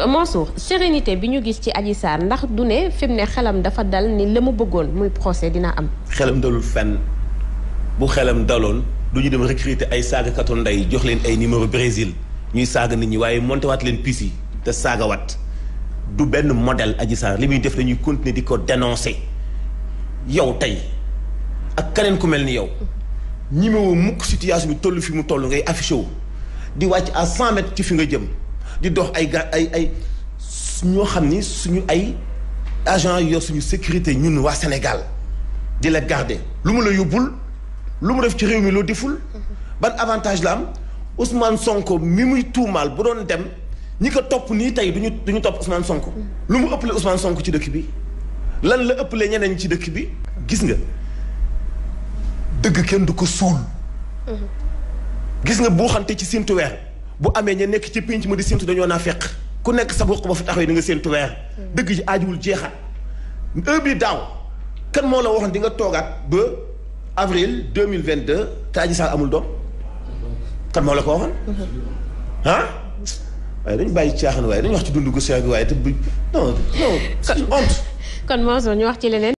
Mansour sérénité bi ñu gis ci Adji Sarr ndax du ne fi mu ne xelam dafa dal ni la mu bëggoon muy procès dina am. xelam dalul fenn bu xelam daloon du ñu dem recruter ay saagakatu ndey jox leen ay numéro Brésil ñuy saaga nit ñi waaye monté waat leen pis yi te saagawaat du benn modèle Adji Sarr li muy def dañuy continuer di ko dénoncer yow tey ak keneen ku mel ni yow ñimewoo mukk situation bi toll fi mu toll ngay affiché wu di wàcc à 100 mètres ci fi nga jëm di dox ay ñoo xam ni suñu ay agent yor suñu sécurité ñun waa Sénégal di la garder lu mu la yóbbul lu mu def ci réew mi loo deful ban avantage la am Ousmane Sonko mi muy tuumaal bu doon dem ñi ko topp nii tey duñu topp Ousmane Sonko lu mu ëppale Ousmane Sonko ci dëkk bi lan la ëppale ñeneen ñi ci dëkk bi gis nga dëgg kenn du ko suul gis nga boo xante ci séntu weer bu amee ña nekk ci pénc ma di séntu dañoo naa fekk ku nekk sa bopp ba fi taxawee di nga séntu weer dëgg ji aajuwul jeexat heure bi daaw kan moo la waxoon di nga toogaat ba avril 2022 te Adji Sarr amul doom kan moo la ko waxoon ah waaye dañu bàyyi caaxaan waaye dañu wax ci dundu gu seer bi waaye te bu non c'est une honte kon Mansour ñu wax ci leneen